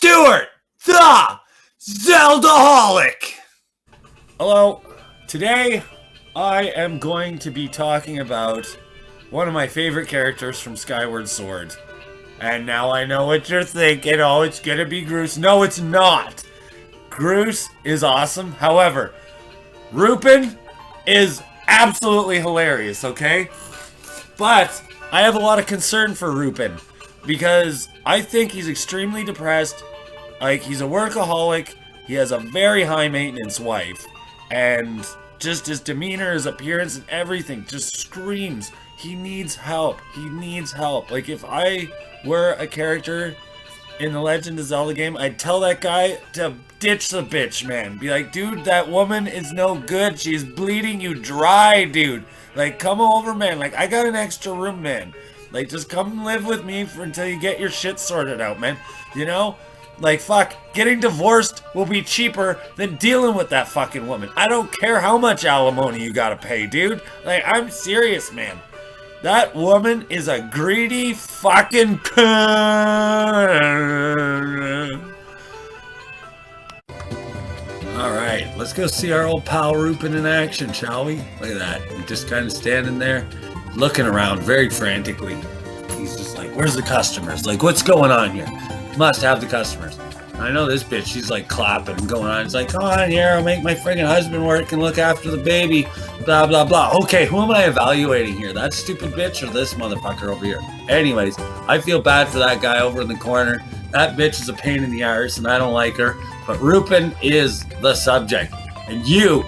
Stewart, the Zeldaholic. Hello. Today, I am going to be talking about one of my favorite characters from Skyward Sword. And now I know what you're thinking. Oh, it's gonna be Groose. No, it's not. Groose is awesome. However, Rupin is absolutely hilarious, okay? But I have a lot of concern for Rupin because I think he's extremely depressed. Like, he's a workaholic. He has a very high maintenance wife. And just his demeanor, his appearance, and everything just screams he needs help. He needs help. Like, if I were a character in the Legend of Zelda game, I'd tell that guy to ditch the bitch, man. Be like, dude, that woman is no good. She's bleeding you dry, dude. Like, come over, man. Like, I got an extra room, man. Like, just come live with me until you get your shit sorted out, man. You know? Like, fuck, getting divorced will be cheaper than dealing with that fucking woman. I don't care how much alimony you gotta pay, dude. Like, I'm serious, man. That woman is a greedy fucking cunt. Alright, let's go see our old pal Rupin in action, shall we? Look at that. He's just kind of standing there, looking around very frantically. He's just like, where's the customers? Like, what's going on here? Must have the customers. I know this bitch, she's like clapping and going on. It's like, come on here, I'll make my friggin' husband work and look after the baby. Blah, blah, blah. Okay, who am I evaluating here? That stupid bitch or this motherfucker over here? Anyways, I feel bad for that guy over in the corner. That bitch is a pain in the arse and I don't like her. But Rupin is the subject. And you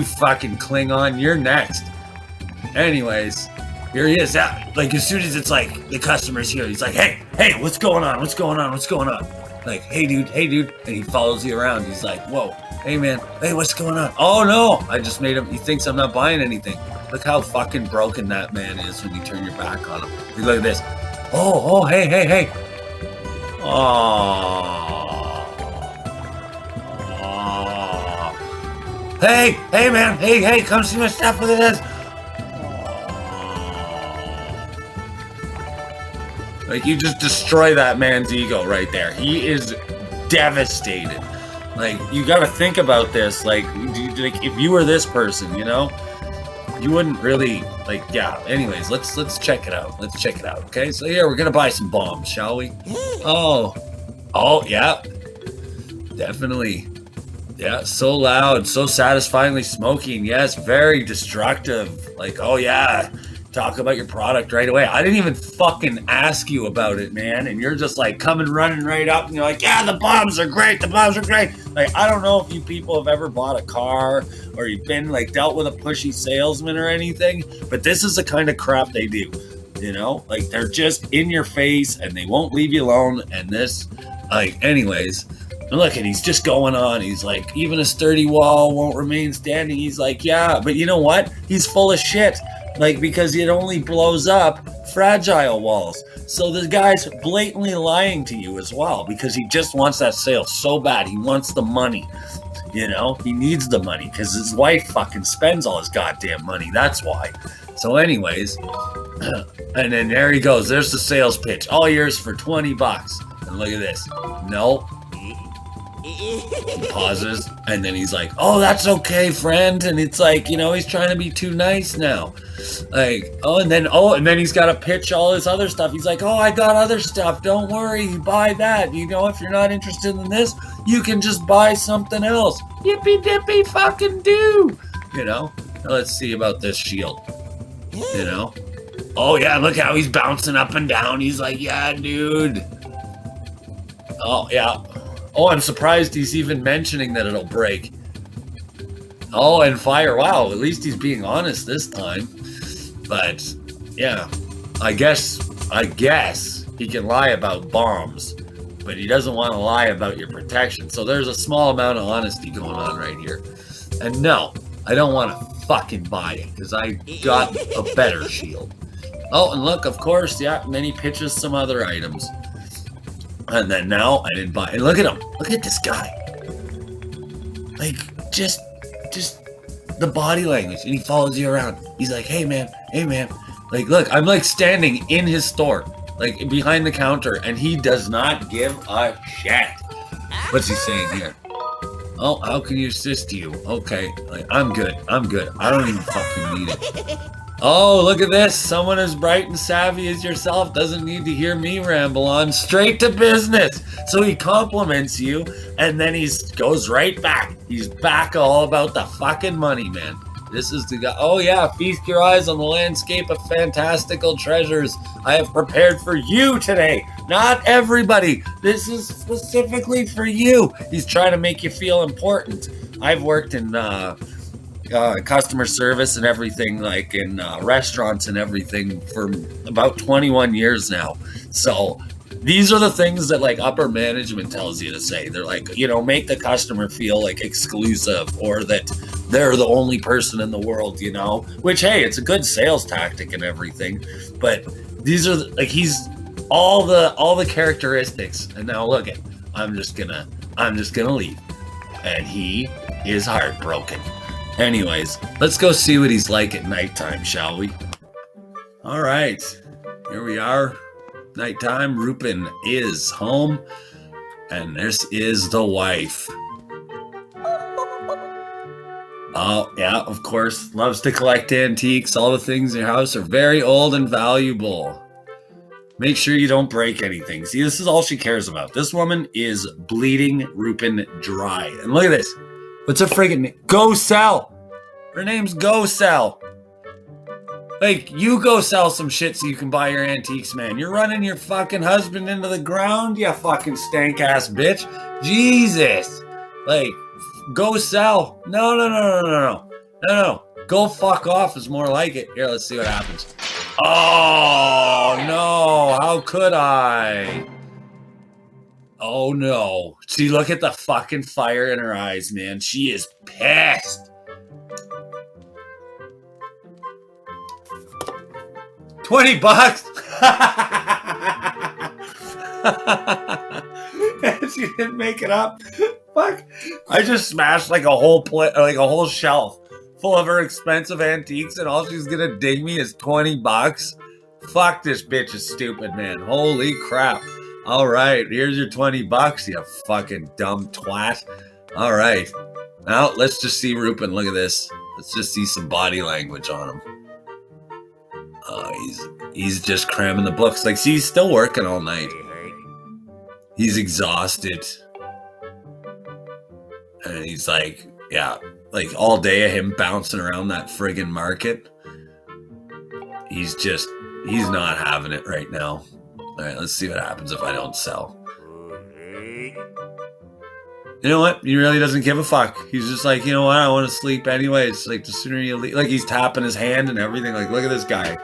fucking Klingon, you're next. Anyways, here he is. Like, as soon as it's like the customer's here, he's like, hey, what's going on? What's going on? What's going on? Like, hey, dude. And he follows you around. He's like, whoa, hey, man. Hey, what's going on? Oh, no. I just made him. He thinks I'm not buying anything. Look how fucking broken that man is when you turn your back on him. Look at this. Oh, hey. Hey, man. Hey, come see my stuff. Look at this. Like, you just destroy that man's ego right there. He is devastated. Like, you gotta think about this. Like, if you were this person, you know, you wouldn't really, like, yeah. Anyways, let's check it out. Let's check it out, okay? So, yeah, we're gonna buy some bombs, shall we? Oh, yeah. Definitely. Yeah, so loud, so satisfyingly smoking. Yes, very destructive. Like, oh, yeah. Talk about your product right away. I didn't even fucking ask you about it, man. And you're just like coming running right up and you're like, yeah, the bombs are great. Like, I don't know if you people have ever bought a car or you've been like dealt with a pushy salesman or anything, but this is the kind of crap they do, you know? Like, they're just in your face and they won't leave you alone. And this, like, anyways, and look, and he's just going on. He's like, even a sturdy wall won't remain standing. He's like, yeah, but you know what? He's full of shit. Like, because it only blows up fragile walls. So the guy's blatantly lying to you as well because he just wants that sale so bad. He wants the money, you know? He needs the money because his wife fucking spends all his goddamn money. That's why. So anyways, and then there he goes. There's the sales pitch. All yours for $20. And look at this. No. He pauses and then he's like, oh, that's okay, friend. And it's like, you know, he's trying to be too nice now. Like, and then he's got to pitch all his other stuff. He's like, oh, I got other stuff. Don't worry, buy that. You know, if you're not interested in this, you can just buy something else. Yippee dippy fucking do. You know, let's see about this shield. You know, oh yeah, look how he's bouncing up and down. He's like, yeah, dude. Oh yeah. Oh, I'm surprised he's even mentioning that it'll break. Oh, and fire. Wow, at least he's being honest this time. But, yeah, I guess he can lie about bombs, but he doesn't want to lie about your protection. So there's a small amount of honesty going on right here. And no, I don't want to fucking buy it because I got a better shield. Oh, and look, of course, yeah, and then he pitches some other items. And then now I didn't buy it. And look at him. Look at this guy. Like, just the body language. And he follows you around. He's like, hey, man. Like, look, I'm like standing in his store. like behind the counter, and he does not give a shit. What's he saying here? Oh, how can you assist you? Okay, like, I'm good. I don't even fucking need it. Oh, look at this. Someone as bright and savvy as yourself doesn't need to hear me ramble on. Straight to business. So he compliments you, and then he goes right back. He's back all about the fucking money, man. This is the guy. Oh yeah, feast your eyes on the landscape of fantastical treasures I have prepared for you today. Not everybody. This is specifically for you. He's trying to make you feel important. I've worked in customer service and everything, like in restaurants and everything for about 21 years now. So these are the things that like upper management tells you to say. They're like, you know, make the customer feel like exclusive, or that they're the only person in the world, you know, which, hey, it's a good sales tactic and everything, but these are like, he's all the characteristics. And now look at, I'm just gonna leave, and he is heartbroken. Anyways, let's go see what he's like at nighttime, shall we? All right, here we are. Nighttime. Rupin is home, and this is the wife. Oh, yeah, of course. Loves to collect antiques. All the things in your house are very old and valuable. Make sure you don't break anything. See, this is all she cares about. This woman is bleeding Rupin dry. And look at this. What's her friggin' name? Go Sell. Her name's Go Sell. Like, you go sell some shit so you can buy your antiques, man. You're running your fucking husband into the ground, you fucking stank-ass bitch. Jesus. Like, go sell. No. Go fuck off is more like it. Here, let's see what happens. Oh, no. How could I? Oh, no. See, look at the fucking fire in her eyes, man. She is pissed. $20. She didn't make it up. Fuck. I just smashed like a whole shelf full of her expensive antiques, and all she's gonna dig me is $20. Fuck, this bitch is stupid, man. Holy crap. All right, here's your $20, you fucking dumb twat. All right. Now let's just see Rupin. Look at this. Let's just see some body language on him. He's just cramming the books. Like, see, he's still working all night. He's exhausted. And he's like, yeah, like all day of him bouncing around that friggin' market. He's not having it right now. All right, let's see what happens if I don't sell. You know what? He really doesn't give a fuck. He's just like, you know what? I want to sleep anyways. Like, the sooner you leave. Like, he's tapping his hand and everything. Like, look at this guy.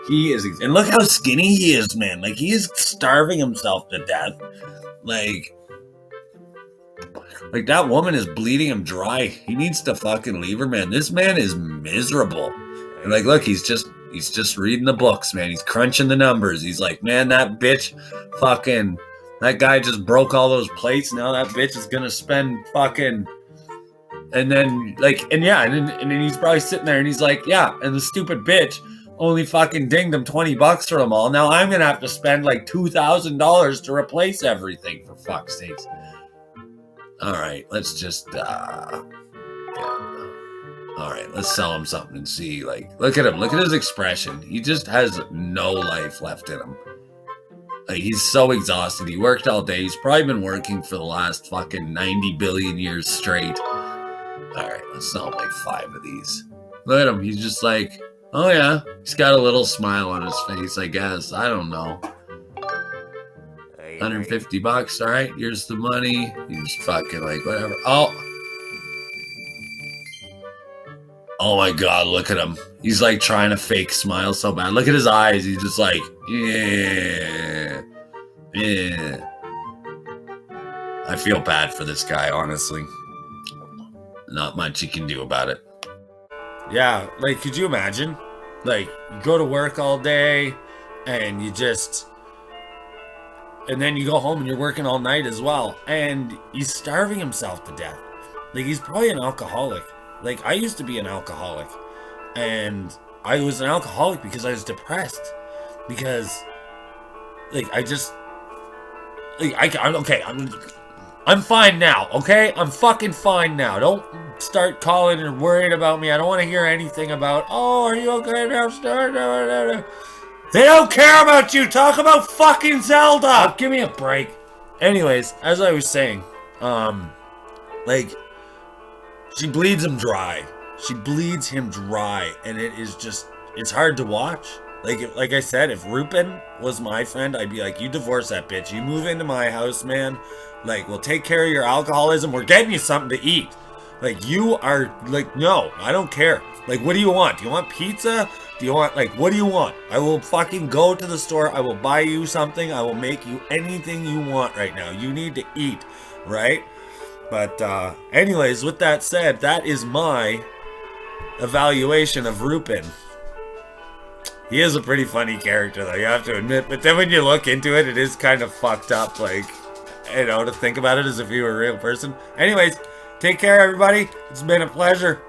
He is, and look how skinny he is, man. Like, he is starving himself to death. Like that woman is bleeding him dry. He needs to fucking leave her, man. This man is miserable. And like, look, he's just reading the books, man. He's crunching the numbers. He's like, man, that bitch fucking, that guy just broke all those plates. Now that bitch is gonna spend fucking, and then like, and yeah, and then he's probably sitting there and he's like, yeah, and the stupid bitch only fucking dinged him $20 for them all. Now I'm gonna have to spend like $2,000 to replace everything, for fuck's sakes. All right, let's just yeah. All right, let's sell him something and see. Like, look at him. Look at his expression. He just has no life left in him. Like, he's so exhausted. He worked all day. He's probably been working for the last fucking 90 billion years straight. All right, let's sell him like 5 of these. Look at him. He's just like, oh yeah. He's got a little smile on his face, I guess. I don't know. $150. All right, here's the money. He's fucking like, whatever. Oh my God, look at him. He's like trying to fake smile so bad. Look at his eyes. He's just like, yeah. I feel bad for this guy, honestly. Not much you can do about it. Yeah, like, could you imagine? Like, you go to work all day, and and then you go home and you're working all night as well, and he's starving himself to death. Like, he's probably an alcoholic. Like, I used to be an alcoholic, and I was an alcoholic because I was depressed, because like, I'm okay. I'm fine now, okay? I'm fucking fine now. Don't start calling and worrying about me. I don't want to hear anything about, oh, are you okay now? They don't care about you. Talk about fucking Zelda. Give me a break. Anyways, as I was saying, like, she bleeds him dry. She bleeds him dry, and it is just, it's hard to watch. Like I said, if Rupin was my friend, I'd be like, you divorce that bitch. You move into my house, man. Like, we'll take care of your alcoholism. We're getting you something to eat. Like, you are, like, no, I don't care. Like, what do you want? Do you want pizza? Do you want, like, what do you want? I will fucking go to the store. I will buy you something. I will make you anything you want right now. You need to eat, right? But, anyways, with that said, that is my evaluation of Rupin. He is a pretty funny character, though, you have to admit. But then when you look into it, it is kind of fucked up, like, you know, to think about it as if he were a real person. Anyways, take care, everybody. It's been a pleasure.